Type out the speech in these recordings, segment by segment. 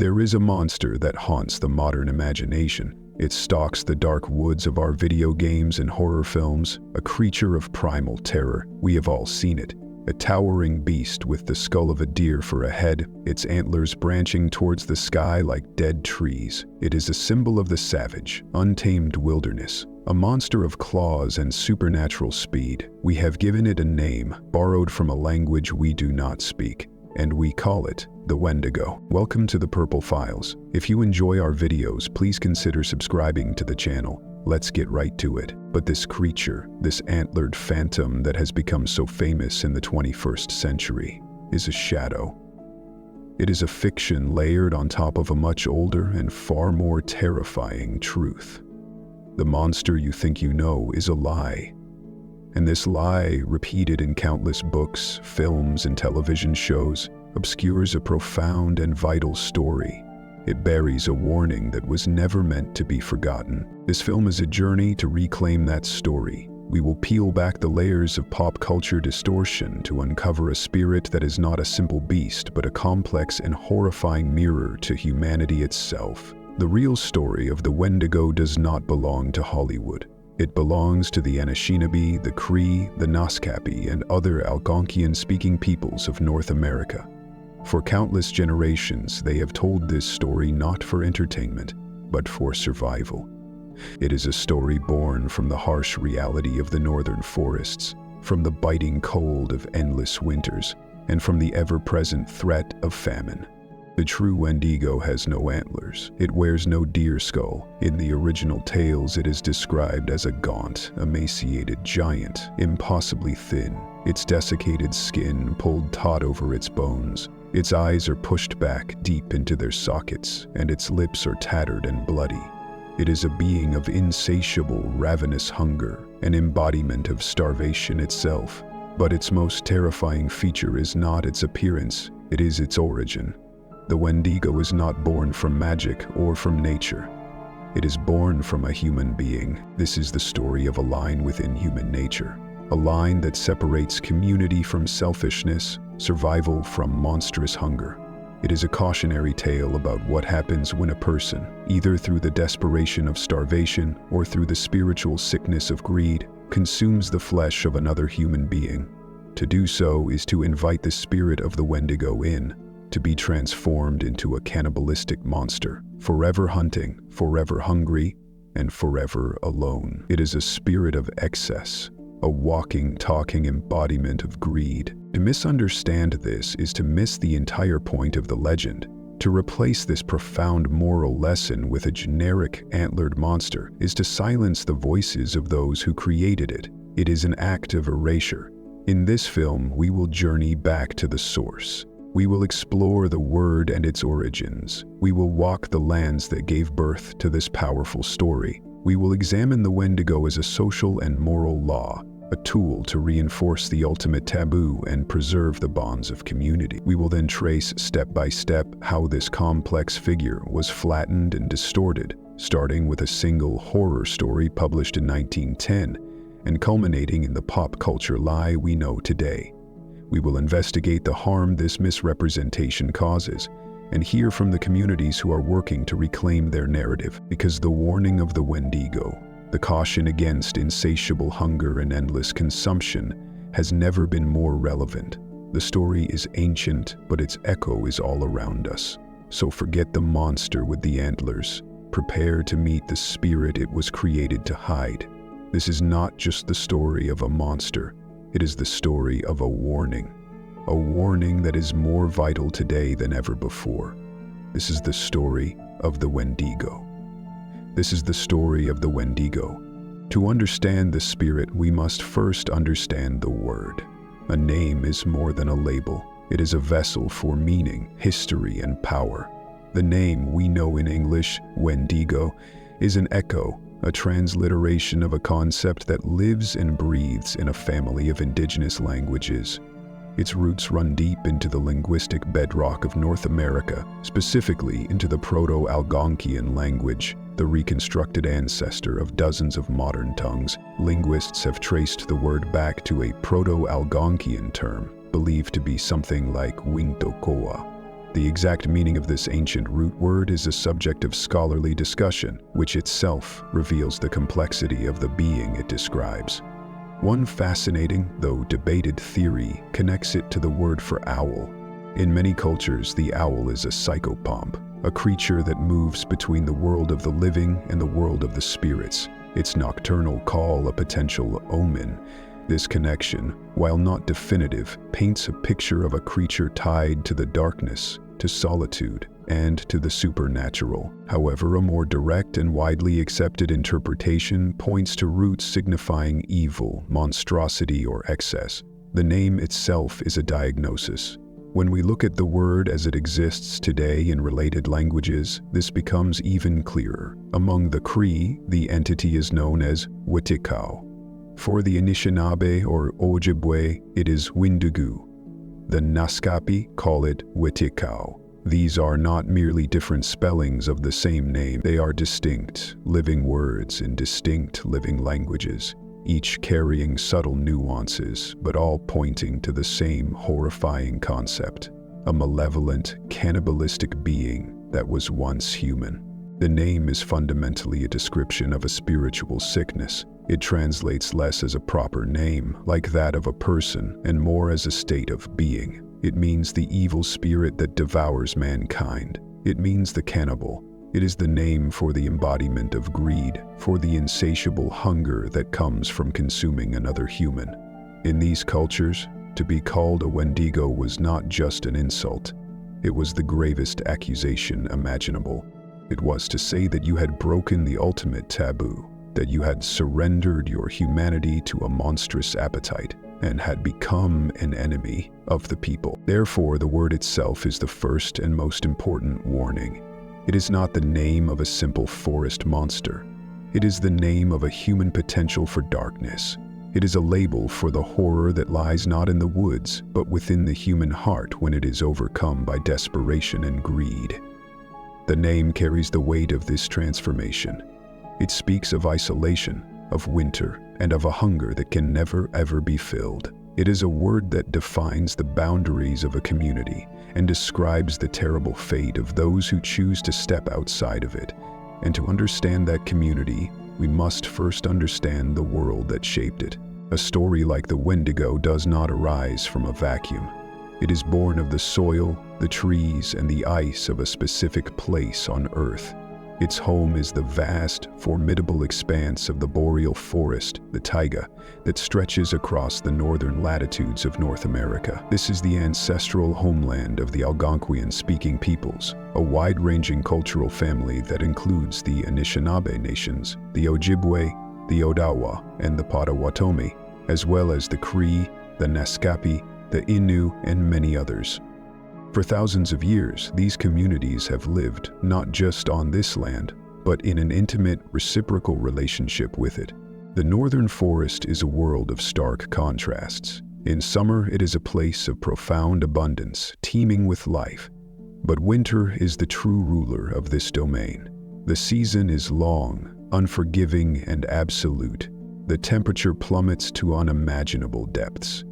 There is a monster that haunts the modern imagination. It stalks the dark woods of our video games and horror films, a creature of primal terror. We have all seen it. A towering beast with the skull of a deer for a head, its antlers branching towards the sky like dead trees. It is a symbol of the savage, untamed wilderness. A monster of claws and supernatural speed. We have given it a name, borrowed from a language we do not speak, and we call it the Wendigo. Welcome to the Purple Files. If you enjoy our videos, please consider subscribing to the channel. Let's get right to it. But this creature, this antlered phantom that has become so famous in the 21st century, is a shadow. It is a fiction layered on top of a much older and far more terrifying truth. The monster you think you know is a lie. And this lie, repeated in countless books, films, and television shows, obscures a profound and vital story. It buries a warning that was never meant to be forgotten. This film is a journey to reclaim that story. We will peel back the layers of pop culture distortion to uncover a spirit that is not a simple beast, but a complex and horrifying mirror to humanity itself. The real story of the Wendigo does not belong to Hollywood. It belongs to the Anishinaabe, the Cree, the Naskapi, and other Algonquian-speaking peoples of North America. For countless generations, they have told this story not for entertainment, but for survival. It is a story born from the harsh reality of the northern forests, from the biting cold of endless winters, and from the ever-present threat of famine. The true Wendigo has no antlers. It wears no deer skull. In the original tales, it is described as a gaunt, emaciated giant, impossibly thin, its desiccated skin pulled taut over its bones. Its eyes are pushed back deep into their sockets, and its lips are tattered and bloody. It is a being of insatiable, ravenous hunger, an embodiment of starvation itself. But its most terrifying feature is not its appearance, it is its origin. The Wendigo is not born from magic or from nature. It is born from a human being. This is the story of a line within human nature, a line that separates community from selfishness, survival from monstrous hunger. It is a cautionary tale about what happens when a person, either through the desperation of starvation or through the spiritual sickness of greed, consumes the flesh of another human being. To do so is to invite the spirit of the Wendigo in, to be transformed into a cannibalistic monster, forever hunting, forever hungry, and forever alone. It is a spirit of excess, a walking, talking embodiment of greed. To misunderstand this is to miss the entire point of the legend. To replace this profound moral lesson with a generic, antlered monster is to silence the voices of those who created it. It is an act of erasure. In this film, we will journey back to the source. We will explore the word and its origins. We will walk the lands that gave birth to this powerful story. We will examine the Wendigo as a social and moral law, a tool to reinforce the ultimate taboo and preserve the bonds of community. We will then trace step by step how this complex figure was flattened and distorted, starting with a single horror story published in 1910 and culminating in the pop culture lie we know today. We will investigate the harm this misrepresentation causes and hear from the communities who are working to reclaim their narrative, because the warning of the Wendigo, the caution against insatiable hunger and endless consumption, has never been more relevant. The story is ancient, but its echo is all around us. So forget the monster with the antlers. Prepare to meet the spirit it was created to hide. This is not just the story of a monster. It is the story of a warning that is more vital today than ever before. This is the story of the Wendigo. This is the story of the Wendigo. To understand the spirit, we must first understand the word. A name is more than a label. It is a vessel for meaning, history, and power. The name we know in English, Wendigo, is an echo, a transliteration of a concept that lives and breathes in a family of indigenous languages. Its roots run deep into the linguistic bedrock of North America, specifically into the Proto-Algonquian language, the reconstructed ancestor of dozens of modern tongues. Linguists have traced the word back to a Proto-Algonquian term, believed to be something like Wingtokoa, The exact meaning of this ancient root word is a subject of scholarly discussion, which itself reveals the complexity of the being it describes. One fascinating, though debated theory connects it to the word for owl. In many cultures, the owl is a psychopomp, a creature that moves between the world of the living and the world of the spirits, its nocturnal call a potential omen. This connection, while not definitive, paints a picture of a creature tied to the darkness, to solitude, and to the supernatural. However, a more direct and widely accepted interpretation points to roots signifying evil, monstrosity, or excess. The name itself is a diagnosis. When we look at the word as it exists today in related languages, this becomes even clearer. Among the Cree, the entity is known as Wetikau. For the Anishinaabe or Ojibwe, it is Wendigo. The Naskapi call it Wetikau. These are not merely different spellings of the same name, they are distinct, living words in distinct living languages, each carrying subtle nuances, but all pointing to the same horrifying concept: a malevolent, cannibalistic being that was once human. The name is fundamentally a description of a spiritual sickness. It translates less as a proper name, like that of a person, and more as a state of being. It means the evil spirit that devours mankind. It means the cannibal. It is the name for the embodiment of greed, for the insatiable hunger that comes from consuming another human. In these cultures, to be called a Wendigo was not just an insult. It was the gravest accusation imaginable. It was to say that you had broken the ultimate taboo, that you had surrendered your humanity to a monstrous appetite and had become an enemy of the people. Therefore, the word itself is the first and most important warning. It is not the name of a simple forest monster. It is the name of a human potential for darkness. It is a label for the horror that lies not in the woods, but within the human heart when it is overcome by desperation and greed. The name carries the weight of this transformation. It speaks of isolation, of winter, and of a hunger that can never ever be filled. It is a word that defines the boundaries of a community and describes the terrible fate of those who choose to step outside of it. And to understand that community, we must first understand the world that shaped it. A story like the Wendigo does not arise from a vacuum. It is born of the soil, the trees, and the ice of a specific place on Earth. Its home is the vast, formidable expanse of the boreal forest, the taiga, that stretches across the northern latitudes of North America. This is the ancestral homeland of the Algonquian-speaking peoples, a wide-ranging cultural family that includes the Anishinaabe nations, the Ojibwe, the Odawa, and the Potawatomi, as well as the Cree, the Naskapi, the Innu, and many others. For thousands of years, these communities have lived not just on this land, but in an intimate, reciprocal relationship with it. The northern forest is a world of stark contrasts. In summer, it is a place of profound abundance, teeming with life. But winter is the true ruler of this domain. The season is long, unforgiving, and absolute. The temperature plummets to unimaginable depths.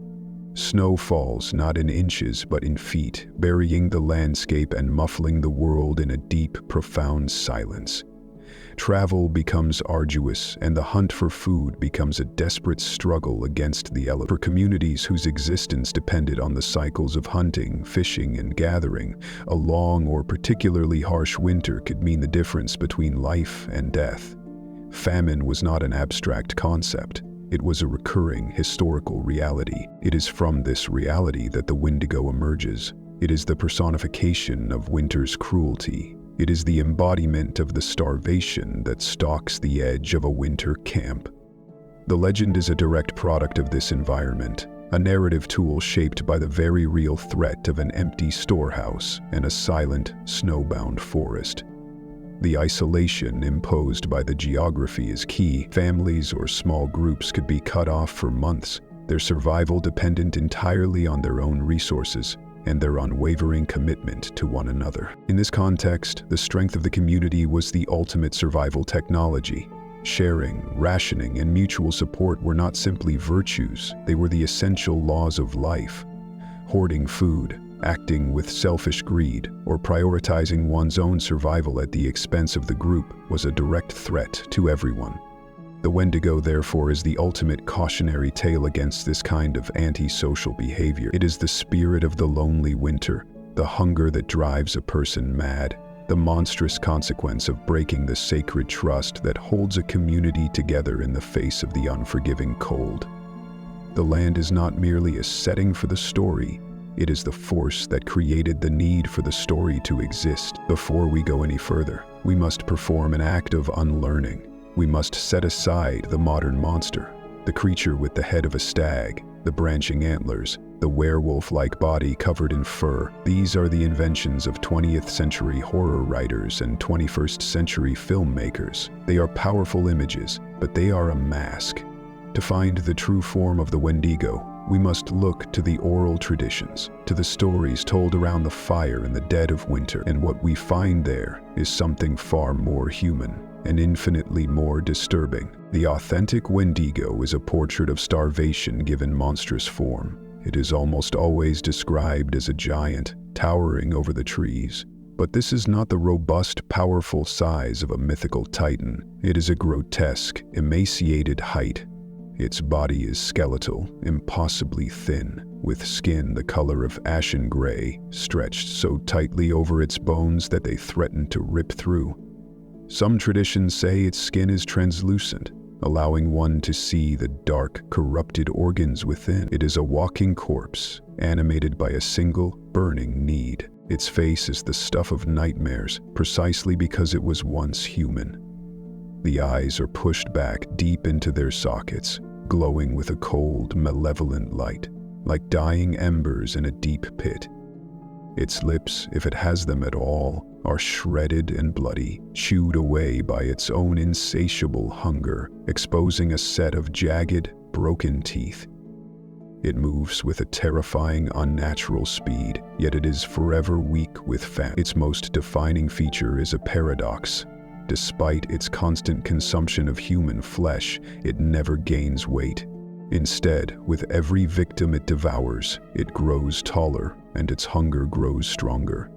Snow falls not in inches but in feet, burying the landscape and muffling the world in a deep, profound silence. Travel becomes arduous, and the hunt for food becomes a desperate struggle against the elements. For communities whose existence depended on the cycles of hunting, fishing, and gathering, a long or particularly harsh winter could mean the difference between life and death. Famine was not an abstract concept. It was a recurring historical reality. It is from this reality that the Wendigo emerges. It is the personification of winter's cruelty. It is the embodiment of the starvation that stalks the edge of a winter camp. The legend is a direct product of this environment, a narrative tool shaped by the very real threat of an empty storehouse and a silent, snowbound forest. The isolation imposed by the geography is key. Families or small groups could be cut off for months, their survival dependent entirely on their own resources and their unwavering commitment to one another. In this context, the strength of the community was the ultimate survival technology. Sharing, rationing, and mutual support were not simply virtues, they were the essential laws of life. Hoarding food, acting with selfish greed, or prioritizing one's own survival at the expense of the group was a direct threat to everyone. The Wendigo, therefore, is the ultimate cautionary tale against this kind of antisocial behavior. It is the spirit of the lonely winter, the hunger that drives a person mad, the monstrous consequence of breaking the sacred trust that holds a community together in the face of the unforgiving cold. The land is not merely a setting for the story, it is the force that created the need for the story to exist. Before we go any further, we must perform an act of unlearning. We must set aside the modern monster, the creature with the head of a stag, the branching antlers, the werewolf-like body covered in fur. These are the inventions of 20th century horror writers and 21st century filmmakers. They are powerful images, but they are a mask. To find the true form of the Wendigo, we must look to the oral traditions, to the stories told around the fire in the dead of winter, and what we find there is something far more human and infinitely more disturbing. The authentic Wendigo is a portrait of starvation given monstrous form. It is almost always described as a giant, towering over the trees. But this is not the robust, powerful size of a mythical titan. It is a grotesque, emaciated height. Its body is skeletal, impossibly thin, with skin the color of ashen gray, stretched so tightly over its bones that they threaten to rip through. Some traditions say its skin is translucent, allowing one to see the dark, corrupted organs within. It is a walking corpse, animated by a single, burning need. Its face is the stuff of nightmares, precisely because it was once human. The eyes are pushed back deep into their sockets, glowing with a cold, malevolent light, like dying embers in a deep pit. Its lips, if it has them at all, are shredded and bloody, chewed away by its own insatiable hunger, exposing a set of jagged, broken teeth. It moves with a terrifying, unnatural speed, yet it is forever weak with famine. Its most defining feature is a paradox. Despite its constant consumption of human flesh, it never gains weight. Instead, with every victim it devours, it grows taller and its hunger grows stronger.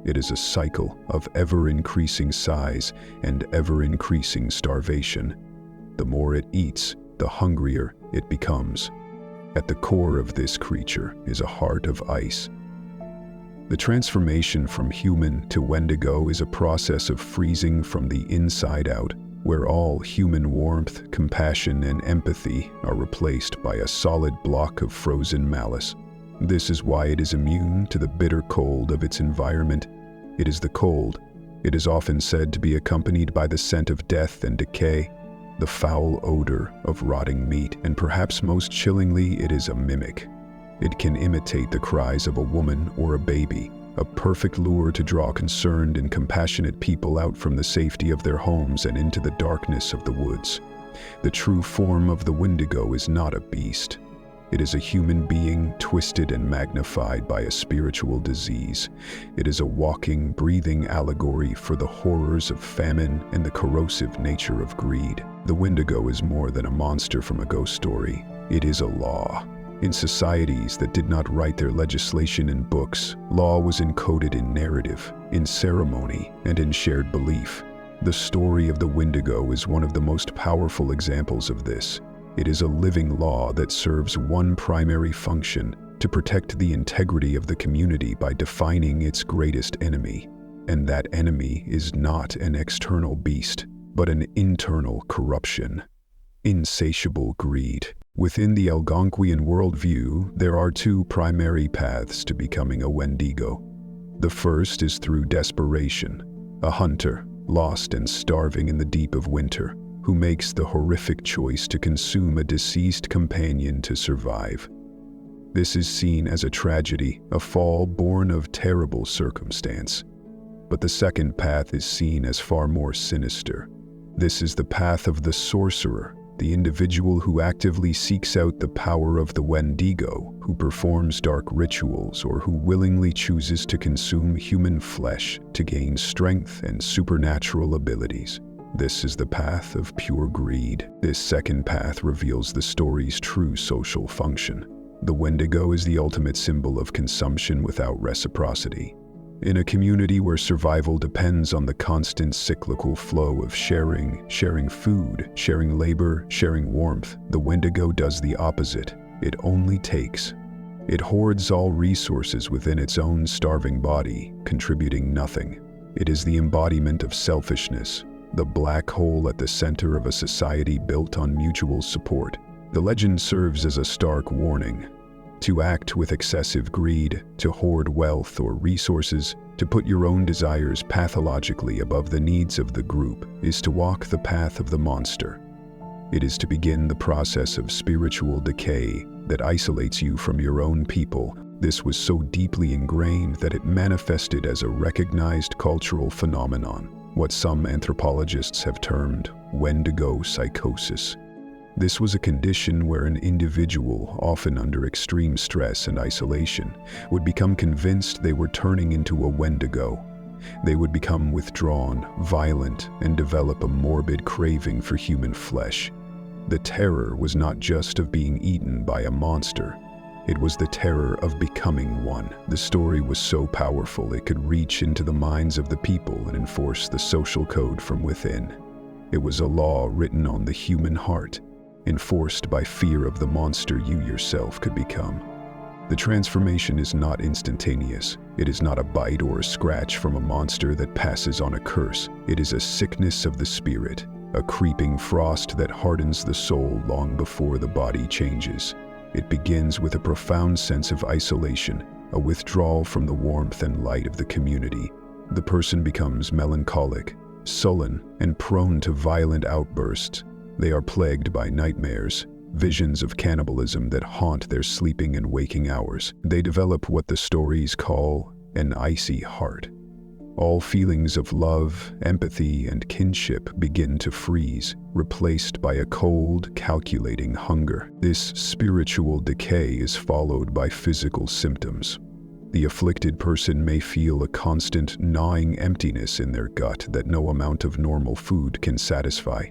It is a cycle of ever-increasing size and ever-increasing starvation. The more it eats, the hungrier it becomes. At the core of this creature is a heart of ice. The transformation from human to Wendigo is a process of freezing from the inside out, where all human warmth, compassion, and empathy are replaced by a solid block of frozen malice. This is why it is immune to the bitter cold of its environment. It is the cold. It is often said to be accompanied by the scent of death and decay, the foul odor of rotting meat, and perhaps most chillingly, it is a mimic. It can imitate the cries of a woman or a baby, a perfect lure to draw concerned and compassionate people out from the safety of their homes and into the darkness of the woods. The true form of the Wendigo is not a beast. It is a human being twisted and magnified by a spiritual disease. It is a walking, breathing allegory for the horrors of famine and the corrosive nature of greed. The Wendigo is more than a monster from a ghost story. It is a law. In societies that did not write their legislation in books, law was encoded in narrative, in ceremony, and in shared belief. The story of the Wendigo is one of the most powerful examples of this. It is a living law that serves one primary function: to protect the integrity of the community by defining its greatest enemy. And that enemy is not an external beast, but an internal corruption. Insatiable greed. Within the Algonquian worldview, there are two primary paths to becoming a Wendigo. The first is through desperation. A hunter, lost and starving in the deep of winter, who makes the horrific choice to consume a deceased companion to survive. This is seen as a tragedy, a fall born of terrible circumstance. But the second path is seen as far more sinister. This is the path of the sorcerer, the individual who actively seeks out the power of the Wendigo, who performs dark rituals, or who willingly chooses to consume human flesh to gain strength and supernatural abilities. This is the path of pure greed. This second path reveals the story's true social function. The Wendigo is the ultimate symbol of consumption without reciprocity. In a community where survival depends on the constant cyclical flow of sharing food, sharing labor, sharing warmth, the Wendigo does the opposite. It only takes. It hoards all resources within its own starving body, contributing nothing. It is the embodiment of selfishness, the black hole at the center of a society built on mutual support. The legend serves as a stark warning. To act with excessive greed, to hoard wealth or resources, to put your own desires pathologically above the needs of the group, is to walk the path of the monster. It is to begin the process of spiritual decay that isolates you from your own people. This was so deeply ingrained that it manifested as a recognized cultural phenomenon, what some anthropologists have termed Wendigo Psychosis. This was a condition where an individual, often under extreme stress and isolation, would become convinced they were turning into a Wendigo. They would become withdrawn, violent, and develop a morbid craving for human flesh. The terror was not just of being eaten by a monster. It was the terror of becoming one. The story was so powerful it could reach into the minds of the people and enforce the social code from within. It was a law written on the human heart, enforced by fear of the monster you yourself could become. The transformation is not instantaneous. It is not a bite or a scratch from a monster that passes on a curse. It is a sickness of the spirit, a creeping frost that hardens the soul long before the body changes. It begins with a profound sense of isolation, a withdrawal from the warmth and light of the community. The person becomes melancholic, sullen, and prone to violent outbursts. They are plagued by nightmares, visions of cannibalism that haunt their sleeping and waking hours. They develop what the stories call an icy heart. All feelings of love, empathy, and kinship begin to freeze, replaced by a cold, calculating hunger. This spiritual decay is followed by physical symptoms. The afflicted person may feel a constant, gnawing emptiness in their gut that no amount of normal food can satisfy.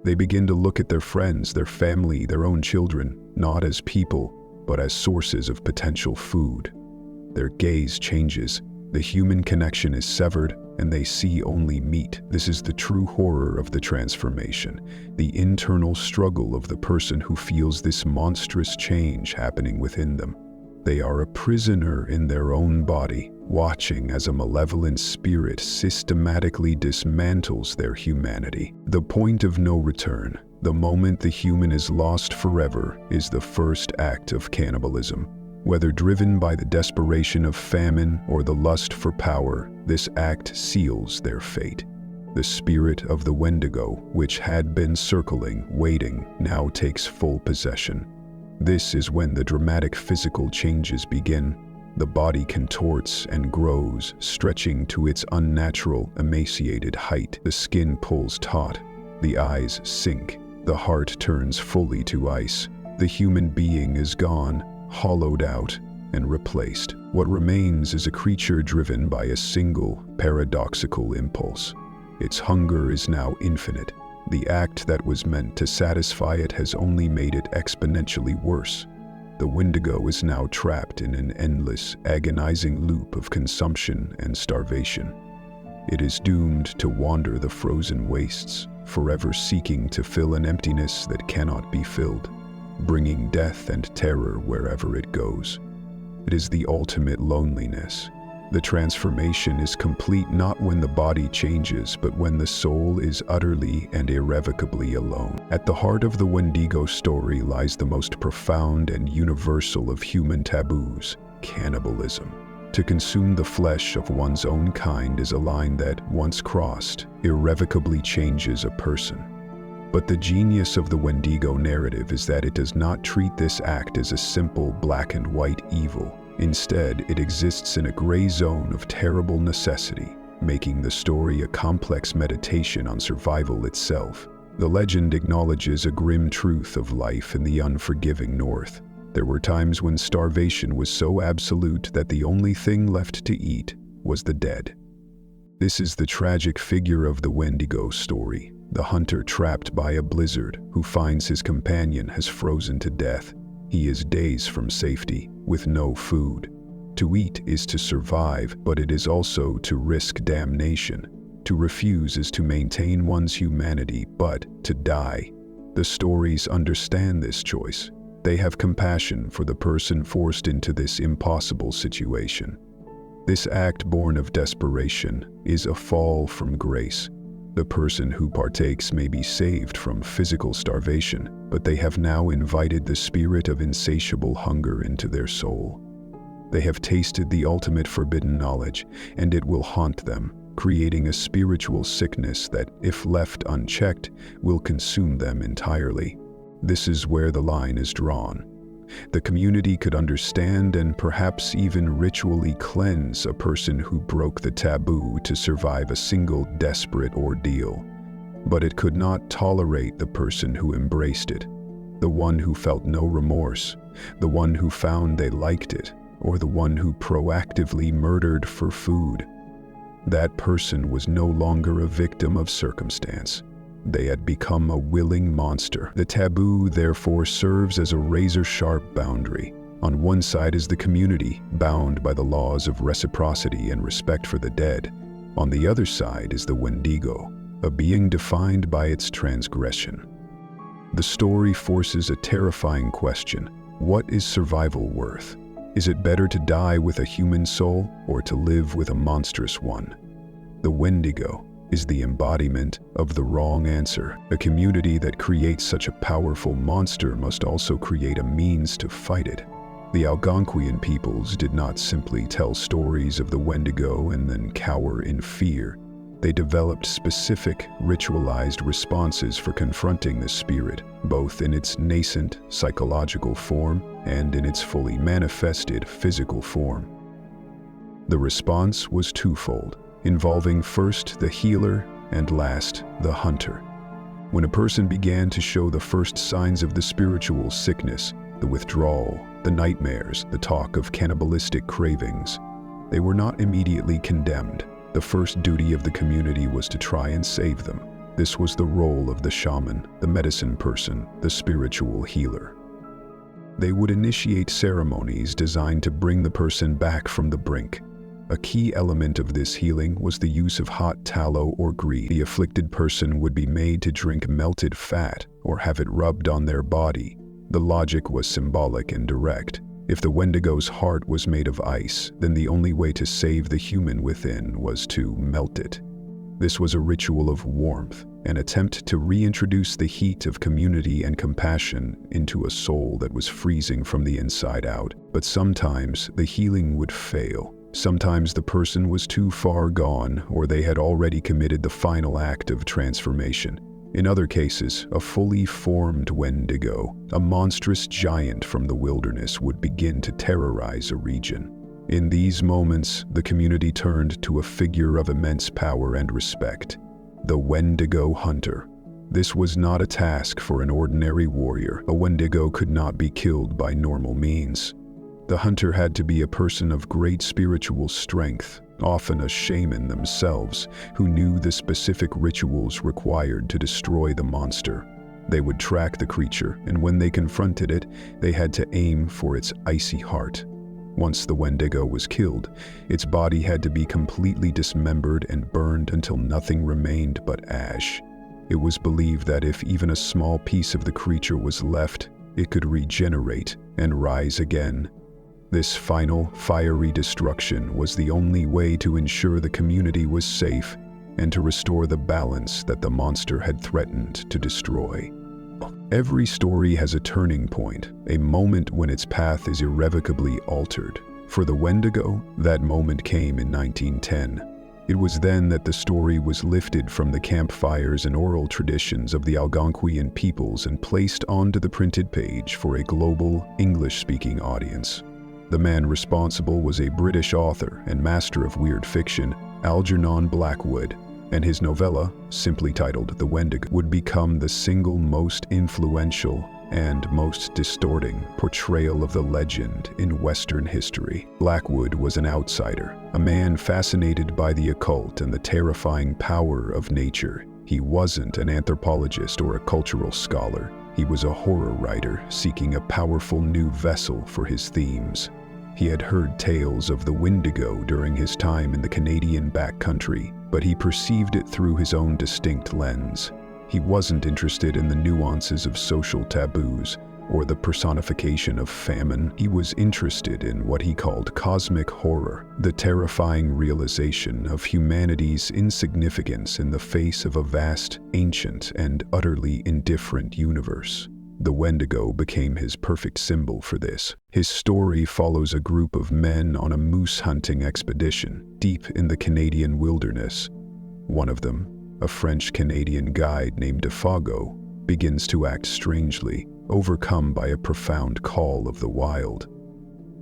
They begin to look at their friends, their family, their own children, not as people, but as sources of potential food. Their gaze changes. The human connection is severed, and they see only meat. This is the true horror of the transformation, the internal struggle of the person who feels this monstrous change happening within them. They are a prisoner in their own body, watching as a malevolent spirit systematically dismantles their humanity. The point of no return, the moment the human is lost forever, is the first act of cannibalism. Whether driven by the desperation of famine or the lust for power, this act seals their fate. The spirit of the Wendigo, which had been circling, waiting, now takes full possession. This is when the dramatic physical changes begin. The body contorts and grows, stretching to its unnatural, emaciated height. The skin pulls taut, the eyes sink, the heart turns fully to ice. The human being is gone, hollowed out, and replaced. What remains is a creature driven by a single, paradoxical impulse. Its hunger is now infinite. The act that was meant to satisfy it has only made it exponentially worse. The Wendigo is now trapped in an endless, agonizing loop of consumption and starvation. It is doomed to wander the frozen wastes, forever seeking to fill an emptiness that cannot be filled, bringing death and terror wherever it goes. It is the ultimate loneliness. The transformation is complete not when the body changes, but when the soul is utterly and irrevocably alone. At the heart of the Wendigo story lies the most profound and universal of human taboos, cannibalism. To consume the flesh of one's own kind is a line that, once crossed, irrevocably changes a person. But the genius of the Wendigo narrative is that it does not treat this act as a simple black and white evil. Instead, it exists in a gray zone of terrible necessity, making the story a complex meditation on survival itself. The legend acknowledges a grim truth of life in the unforgiving North. There were times when starvation was so absolute that the only thing left to eat was the dead. This is the tragic figure of the Wendigo story, the hunter trapped by a blizzard who finds his companion has frozen to death. He is days from safety, with no food. To eat is to survive, but it is also to risk damnation. To refuse is to maintain one's humanity, but to die. The stories understand this choice. They have compassion for the person forced into this impossible situation. This act born of desperation is a fall from grace. The person who partakes may be saved from physical starvation, but they have now invited the spirit of insatiable hunger into their soul. They have tasted the ultimate forbidden knowledge, and it will haunt them, creating a spiritual sickness that, if left unchecked, will consume them entirely. This is where the line is drawn. The community could understand and perhaps even ritually cleanse a person who broke the taboo to survive a single desperate ordeal. But it could not tolerate the person who embraced it, the one who felt no remorse, the one who found they liked it, or the one who proactively murdered for food. That person was no longer a victim of circumstance. They had become a willing monster. The taboo, therefore, serves as a razor-sharp boundary. On one side is the community, bound by the laws of reciprocity and respect for the dead. On the other side is the Wendigo, a being defined by its transgression. The story forces a terrifying question. What is survival worth? Is it better to die with a human soul or to live with a monstrous one? The Wendigo is the embodiment of the wrong answer. A community that creates such a powerful monster must also create a means to fight it. The Algonquian peoples did not simply tell stories of the Wendigo and then cower in fear. They developed specific, ritualized responses for confronting the spirit, both in its nascent psychological form and in its fully manifested physical form. The response was twofold, involving first the healer and last the hunter. When a person began to show the first signs of the spiritual sickness, the withdrawal, the nightmares, the talk of cannibalistic cravings, they were not immediately condemned. The first duty of the community was to try and save them. This was the role of the shaman, the medicine person, the spiritual healer. They would initiate ceremonies designed to bring the person back from the brink. A key element of this healing was the use of hot tallow or grease. The afflicted person would be made to drink melted fat or have it rubbed on their body. The logic was symbolic and direct. If the Wendigo's heart was made of ice, then the only way to save the human within was to melt it. This was a ritual of warmth, an attempt to reintroduce the heat of community and compassion into a soul that was freezing from the inside out. But sometimes the healing would fail. Sometimes the person was too far gone, or they had already committed the final act of transformation. In other cases, a fully formed Wendigo, a monstrous giant from the wilderness, would begin to terrorize a region. In these moments, the community turned to a figure of immense power and respect, the Wendigo hunter. This was not a task for an ordinary warrior. A Wendigo could not be killed by normal means. The hunter had to be a person of great spiritual strength, often a shaman themselves, who knew the specific rituals required to destroy the monster. They would track the creature, and when they confronted it, they had to aim for its icy heart. Once the Wendigo was killed, its body had to be completely dismembered and burned until nothing remained but ash. It was believed that if even a small piece of the creature was left, it could regenerate and rise again. This final, fiery destruction was the only way to ensure the community was safe and to restore the balance that the monster had threatened to destroy. Every story has a turning point, a moment when its path is irrevocably altered. For the Wendigo, that moment came in 1910. It was then that the story was lifted from the campfires and oral traditions of the Algonquian peoples and placed onto the printed page for a global, English-speaking audience. The man responsible was a British author and master of weird fiction, Algernon Blackwood, and his novella, simply titled The Wendigo, would become the single most influential and most distorting portrayal of the legend in Western history. Blackwood was an outsider, a man fascinated by the occult and the terrifying power of nature. He wasn't an anthropologist or a cultural scholar. He was a horror writer seeking a powerful new vessel for his themes. He had heard tales of the Wendigo during his time in the Canadian backcountry, but he perceived it through his own distinct lens. He wasn't interested in the nuances of social taboos or the personification of famine. He was interested in what he called cosmic horror, the terrifying realization of humanity's insignificance in the face of a vast, ancient, and utterly indifferent universe. The Wendigo became his perfect symbol for this. His story follows a group of men on a moose hunting expedition deep in the Canadian wilderness. One of them, a French-Canadian guide named Defago, begins to act strangely, overcome by a profound call of the wild.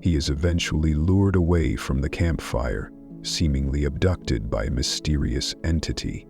He is eventually lured away from the campfire, seemingly abducted by a mysterious entity.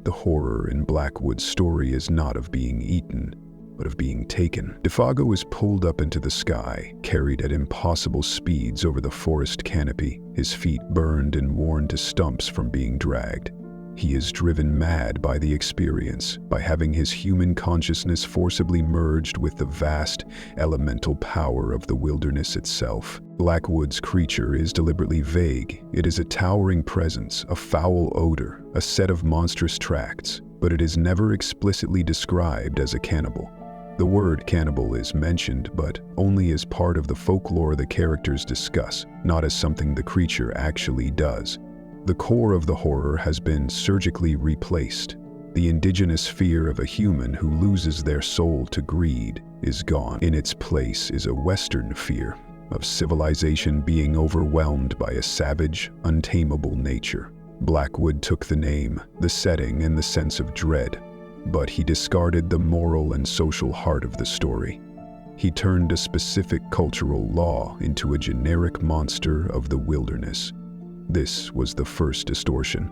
The horror in Blackwood's story is not of being eaten, but of being taken. Defago is pulled up into the sky, carried at impossible speeds over the forest canopy, his feet burned and worn to stumps from being dragged. He is driven mad by the experience, by having his human consciousness forcibly merged with the vast, elemental power of the wilderness itself. Blackwood's creature is deliberately vague. It is a towering presence, a foul odor, a set of monstrous tracts, but it is never explicitly described as a cannibal. The word cannibal is mentioned, but only as part of the folklore the characters discuss, not as something the creature actually does. The core of the horror has been surgically replaced. The indigenous fear of a human who loses their soul to greed is gone. In its place is a Western fear of civilization being overwhelmed by a savage, untamable nature. Blackwood took the name, the setting, and the sense of dread, but he discarded the moral and social heart of the story. He turned a specific cultural law into a generic monster of the wilderness. This was the first distortion,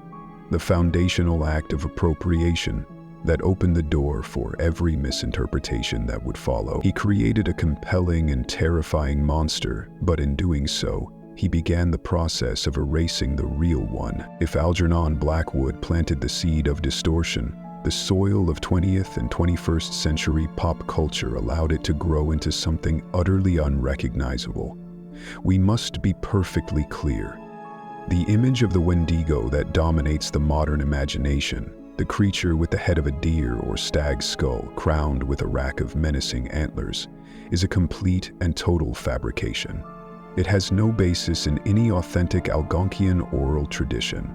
the foundational act of appropriation that opened the door for every misinterpretation that would follow. He created a compelling and terrifying monster, but in doing so, he began the process of erasing the real one. If Algernon Blackwood planted the seed of distortion, the soil of 20th and 21st century pop culture allowed it to grow into something utterly unrecognizable. We must be perfectly clear. The image of the Wendigo that dominates the modern imagination, the creature with the head of a deer or stag skull crowned with a rack of menacing antlers, is a complete and total fabrication. It has no basis in any authentic Algonquian oral tradition.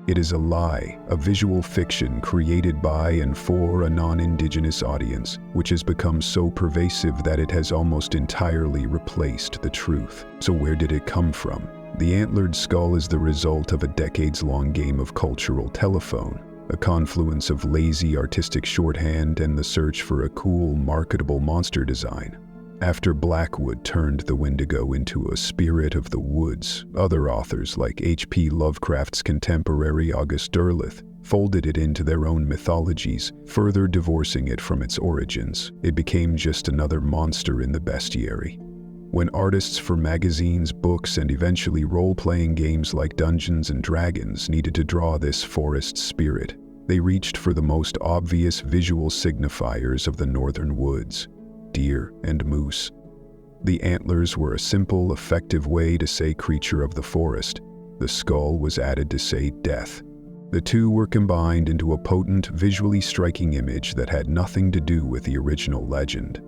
It is a lie, a visual fiction created by and for a non-indigenous audience, which has become so pervasive that it has almost entirely replaced the truth. So where did it come from? The antlered skull is the result of a decades-long game of cultural telephone, a confluence of lazy artistic shorthand and the search for a cool, marketable monster design. After Blackwood turned the Wendigo into a spirit of the woods, other authors like H.P. Lovecraft's contemporary August Derleth folded it into their own mythologies, further divorcing it from its origins. It became just another monster in the bestiary. When artists for magazines, books, and eventually role-playing games like Dungeons & Dragons needed to draw this forest spirit, they reached for the most obvious visual signifiers of the northern woods: deer and moose. The antlers were a simple, effective way to say creature of the forest. The skull was added to say death. The two were combined into a potent, visually striking image that had nothing to do with the original legend.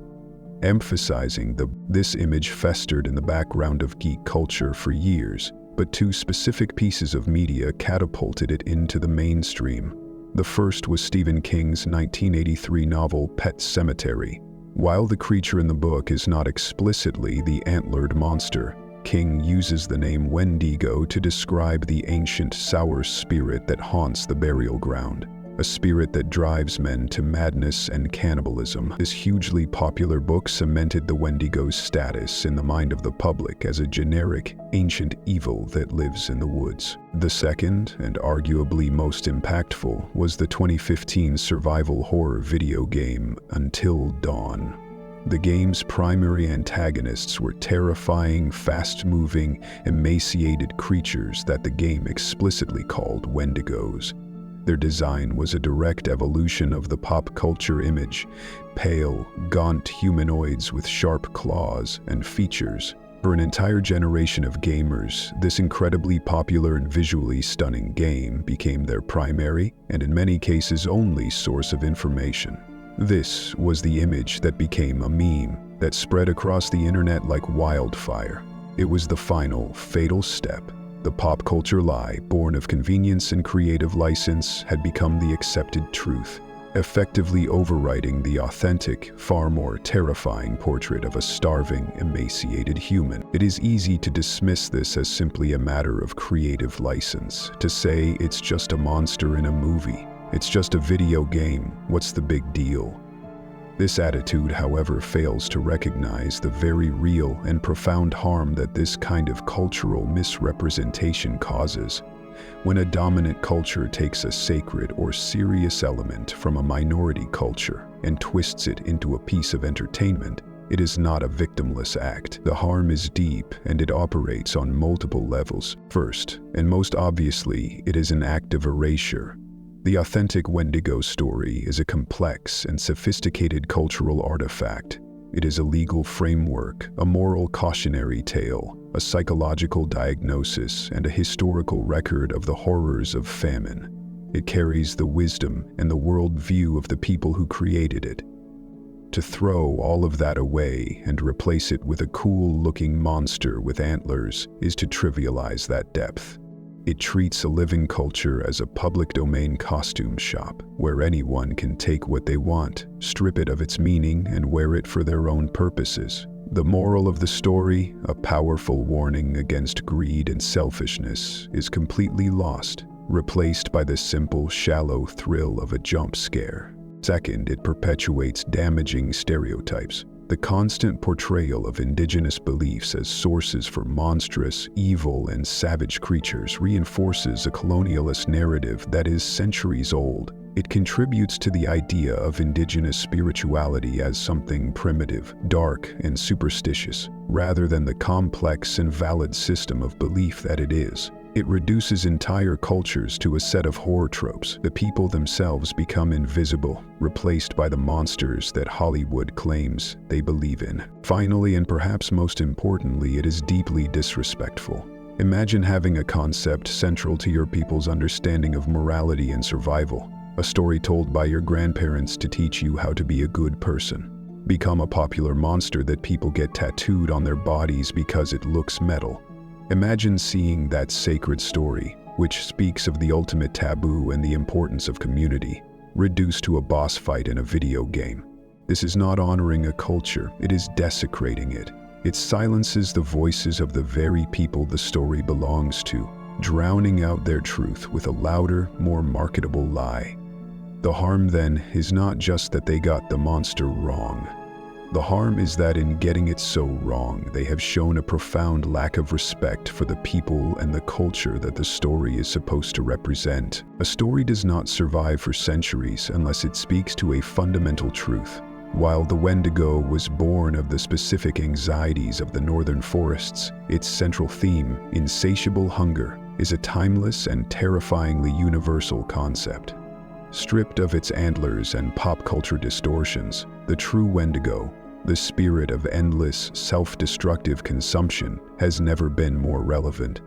Emphasizing this image festered in the background of geek culture for years, but two specific pieces of media catapulted it into the mainstream. The first was Stephen King's 1983 novel Pet Sematary. While the creature in the book is not explicitly the antlered monster, King uses the name Wendigo to describe the ancient sour spirit that haunts the burial ground, a spirit that drives men to madness and cannibalism. This hugely popular book cemented the Wendigo's status in the mind of the public as a generic, ancient evil that lives in the woods. The second, and arguably most impactful, was the 2015 survival horror video game Until Dawn. The game's primary antagonists were terrifying, fast-moving, emaciated creatures that the game explicitly called Wendigos. Their design was a direct evolution of the pop culture image: pale, gaunt humanoids with sharp claws and features. For an entire generation of gamers, this incredibly popular and visually stunning game became their primary, and in many cases only, source of information. This was the image that became a meme that spread across the internet like wildfire. It was the final, fatal step. The pop culture lie, born of convenience and creative license, had become the accepted truth, effectively overwriting the authentic, far more terrifying portrait of a starving, emaciated human. It is easy to dismiss this as simply a matter of creative license, to say it's just a monster in a movie, it's just a video game, what's the big deal? This attitude, however, fails to recognize the very real and profound harm that this kind of cultural misrepresentation causes. When a dominant culture takes a sacred or serious element from a minority culture and twists it into a piece of entertainment, it is not a victimless act. The harm is deep, and it operates on multiple levels. First, and most obviously, it is an act of erasure. The authentic Wendigo story is a complex and sophisticated cultural artifact. It is a legal framework, a moral cautionary tale, a psychological diagnosis, and a historical record of the horrors of famine. It carries the wisdom and the worldview of the people who created it. To throw all of that away and replace it with a cool-looking monster with antlers is to trivialize that depth. It treats a living culture as a public domain costume shop, where anyone can take what they want, strip it of its meaning, and wear it for their own purposes. The moral of the story, a powerful warning against greed and selfishness, is completely lost, replaced by the simple, shallow thrill of a jump scare. Second, it perpetuates damaging stereotypes. The constant portrayal of indigenous beliefs as sources for monstrous, evil, and savage creatures reinforces a colonialist narrative that is centuries old. It contributes to the idea of indigenous spirituality as something primitive, dark, and superstitious, rather than the complex and valid system of belief that it is. It reduces entire cultures to a set of horror tropes. The people themselves become invisible, replaced by the monsters that Hollywood claims they believe in. Finally, and perhaps most importantly, it is deeply disrespectful. Imagine having a concept central to your people's understanding of morality and survival, a story told by your grandparents to teach you how to be a good person, become a popular monster that people get tattooed on their bodies because it looks metal. Imagine seeing that sacred story, which speaks of the ultimate taboo and the importance of community, reduced to a boss fight in a video game. This is not honoring a culture, it is desecrating it. It silences the voices of the very people the story belongs to, drowning out their truth with a louder, more marketable lie. The harm then is not just that they got the monster wrong. The harm is that in getting it so wrong, they have shown a profound lack of respect for the people and the culture that the story is supposed to represent. A story does not survive for centuries unless it speaks to a fundamental truth. While the Wendigo was born of the specific anxieties of the northern forests, its central theme, insatiable hunger, is a timeless and terrifyingly universal concept. Stripped of its antlers and pop culture distortions, the true Wendigo, the spirit of endless, self-destructive consumption, has never been more relevant.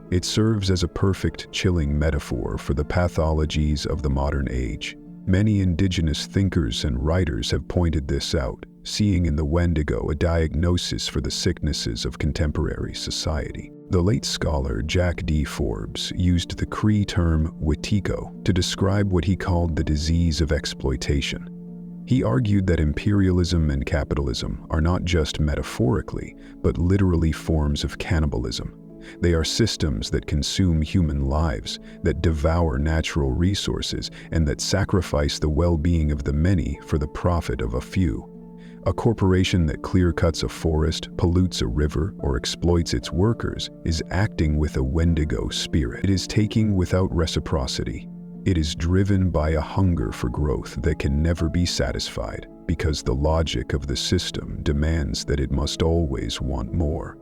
It serves as a perfect, chilling metaphor for the pathologies of the modern age. Many indigenous thinkers and writers have pointed this out, seeing in the Wendigo a diagnosis for the sicknesses of contemporary society. The late scholar Jack D. Forbes used the Cree term wetiko to describe what he called the disease of exploitation. He argued that imperialism and capitalism are not just metaphorically, but literally forms of cannibalism. They are systems that consume human lives, that devour natural resources, and that sacrifice the well-being of the many for the profit of a few. A corporation that clear-cuts a forest, pollutes a river, or exploits its workers is acting with a Wendigo spirit. It is taking without reciprocity. It is driven by a hunger for growth that can never be satisfied, because the logic of the system demands that it must always want more.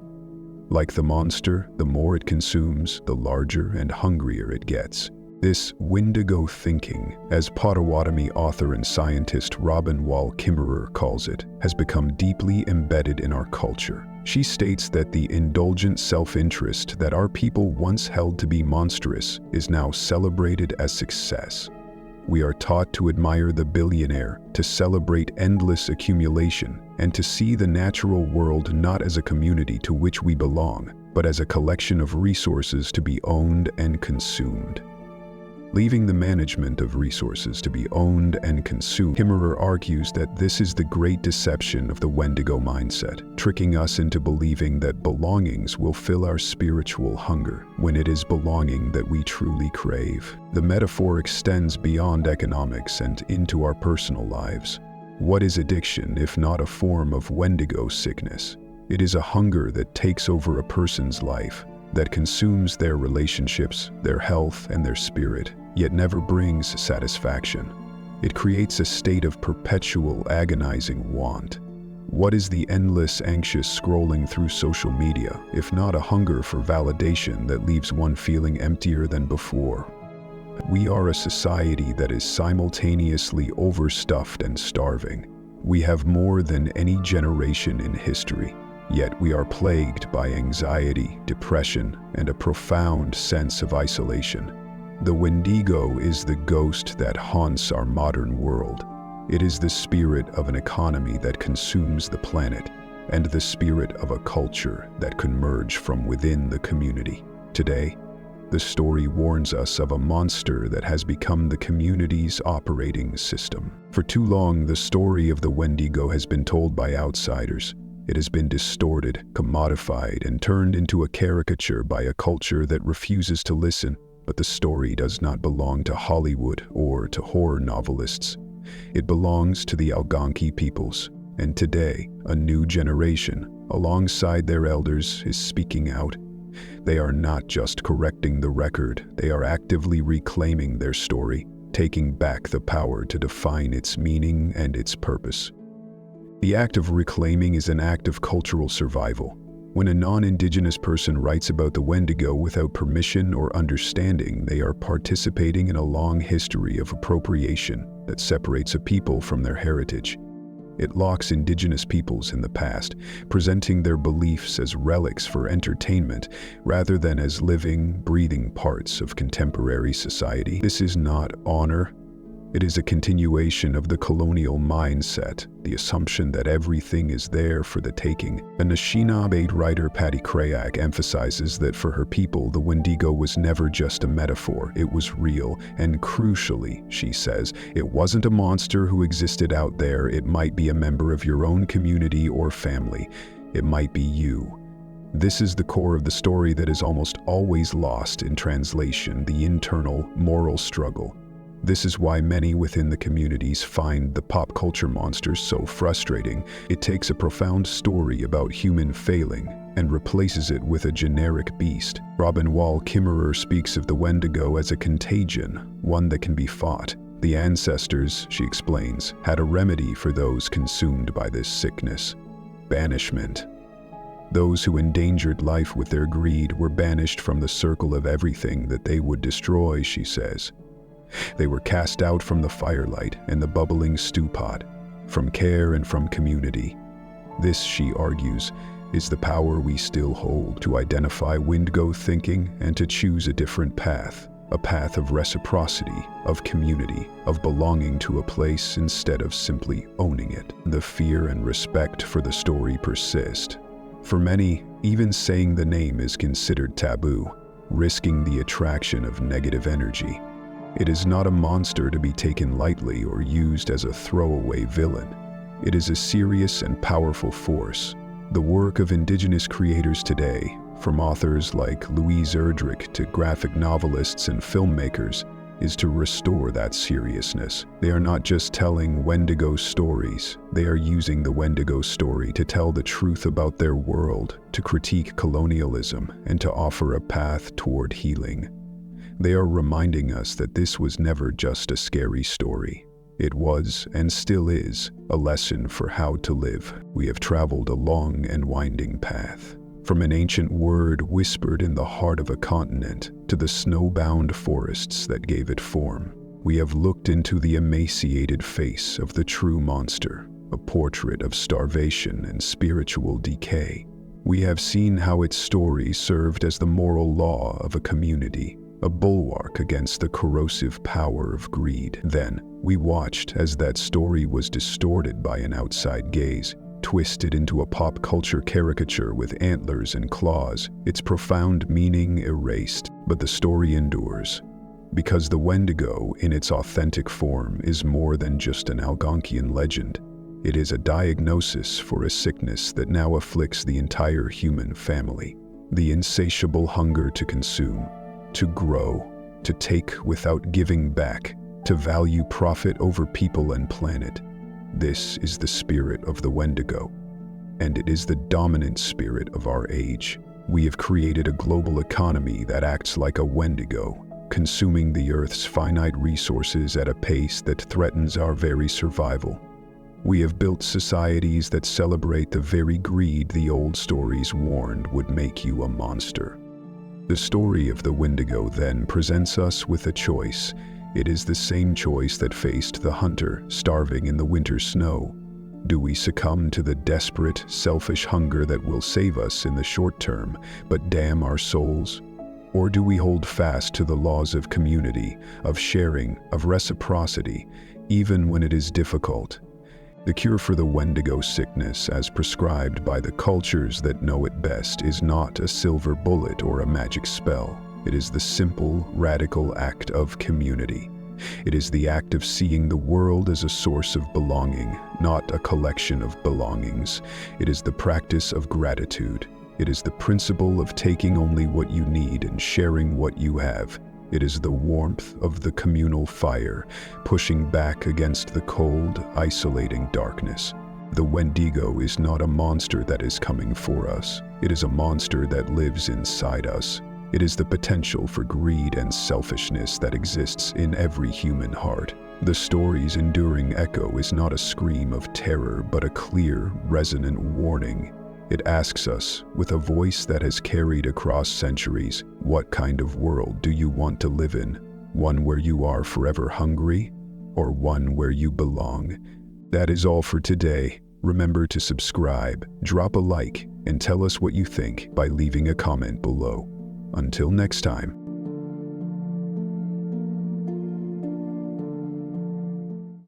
Like the monster, the more it consumes, the larger and hungrier it gets. This Wendigo thinking, as Potawatomi author and scientist Robin Wall Kimmerer calls it, has become deeply embedded in our culture. She states that the indulgent self-interest that our people once held to be monstrous is now celebrated as success. We are taught to admire the billionaire, to celebrate endless accumulation, and to see the natural world not as a community to which we belong, but as a collection of resources to be owned and consumed. Leaving the management of resources to be owned and consumed, Kimmerer argues that this is the great deception of the Wendigo mindset, tricking us into believing that belongings will fill our spiritual hunger, when it is belonging that we truly crave. The metaphor extends beyond economics and into our personal lives. What is addiction if not a form of Wendigo sickness? It is a hunger that takes over a person's life, that consumes their relationships, their health, and their spirit, yet never brings satisfaction. It creates a state of perpetual, agonizing want. What is the endless, anxious scrolling through social media, if not a hunger for validation that leaves one feeling emptier than before? We are a society that is simultaneously overstuffed and starving. We have more than any generation in history. Yet we are plagued by anxiety, depression, and a profound sense of isolation. The Wendigo is the ghost that haunts our modern world. It is the spirit of an economy that consumes the planet, and the spirit of a culture that can emerge from within the community. Today, the story warns us of a monster that has become the community's operating system. For too long, the story of the Wendigo has been told by outsiders. It has been distorted, commodified, and turned into a caricature by a culture that refuses to listen. But the story does not belong to Hollywood or to horror novelists. It belongs to the Algonquin peoples. And today, a new generation, alongside their elders, is speaking out. They are not just correcting the record, they are actively reclaiming their story, taking back the power to define its meaning and its purpose. The act of reclaiming is an act of cultural survival. When a non-Indigenous person writes about the Wendigo without permission or understanding, they are participating in a long history of appropriation that separates a people from their heritage. It locks Indigenous peoples in the past, presenting their beliefs as relics for entertainment rather than as living, breathing parts of contemporary society. This is not honor. It is a continuation of the colonial mindset, the assumption that everything is there for the taking. Anishinaabe writer Patty Crayak emphasizes that for her people, the Wendigo was never just a metaphor, it was real, and crucially, she says, it wasn't a monster who existed out there, it might be a member of your own community or family. It might be you. This is the core of the story that is almost always lost in translation, the internal, moral struggle. This is why many within the communities find the pop culture monsters so frustrating. It takes a profound story about human failing and replaces it with a generic beast. Robin Wall Kimmerer speaks of the Wendigo as a contagion, one that can be fought. The ancestors, she explains, had a remedy for those consumed by this sickness: banishment. Those who endangered life with their greed were banished from the circle of everything that they would destroy, she says. They were cast out from the firelight and the bubbling stew pot, from care and from community. This, she argues, is the power we still hold to identify Wendigo thinking and to choose a different path, a path of reciprocity, of community, of belonging to a place instead of simply owning it. The fear and respect for the story persist. For many, even saying the name is considered taboo, risking the attraction of negative energy. It is not a monster to be taken lightly or used as a throwaway villain. It is a serious and powerful force. The work of Indigenous creators today, from authors like Louise Erdrich to graphic novelists and filmmakers, is to restore that seriousness. They are not just telling Wendigo stories, they are using the Wendigo story to tell the truth about their world, to critique colonialism, and to offer a path toward healing. They are reminding us that this was never just a scary story. It was, and still is, a lesson for how to live. We have traveled a long and winding path. From an ancient word whispered in the heart of a continent to the snowbound forests that gave it form, we have looked into the emaciated face of the true monster, a portrait of starvation and spiritual decay. We have seen how its story served as the moral law of a community, a bulwark against the corrosive power of greed. Then, we watched as that story was distorted by an outside gaze, twisted into a pop culture caricature with antlers and claws, its profound meaning erased. But the story endures. Because the Wendigo, in its authentic form, is more than just an Algonquian legend. It is a diagnosis for a sickness that now afflicts the entire human family. The insatiable hunger to consume, to grow, to take without giving back, to value profit over people and planet. This is the spirit of the Wendigo, and it is the dominant spirit of our age. We have created a global economy that acts like a Wendigo, consuming the Earth's finite resources at a pace that threatens our very survival. We have built societies that celebrate the very greed the old stories warned would make you a monster. The story of the Wendigo then presents us with a choice. It is the same choice that faced the hunter starving in the winter snow. Do we succumb to the desperate, selfish hunger that will save us in the short term, but damn our souls? Or do we hold fast to the laws of community, of sharing, of reciprocity, even when it is difficult? The cure for the Wendigo sickness, as prescribed by the cultures that know it best, is not a silver bullet or a magic spell. It is the simple, radical act of community. It is the act of seeing the world as a source of belonging, not a collection of belongings. It is the practice of gratitude. It is the principle of taking only what you need and sharing what you have. It is the warmth of the communal fire, pushing back against the cold, isolating darkness. The Wendigo is not a monster that is coming for us. It is a monster that lives inside us. It is the potential for greed and selfishness that exists in every human heart. The story's enduring echo is not a scream of terror, but a clear, resonant warning. It asks us, with a voice that has carried across centuries, what kind of world do you want to live in? One where you are forever hungry, or one where you belong? That is all for today. Remember to subscribe, drop a like, and tell us what you think by leaving a comment below. Until next time.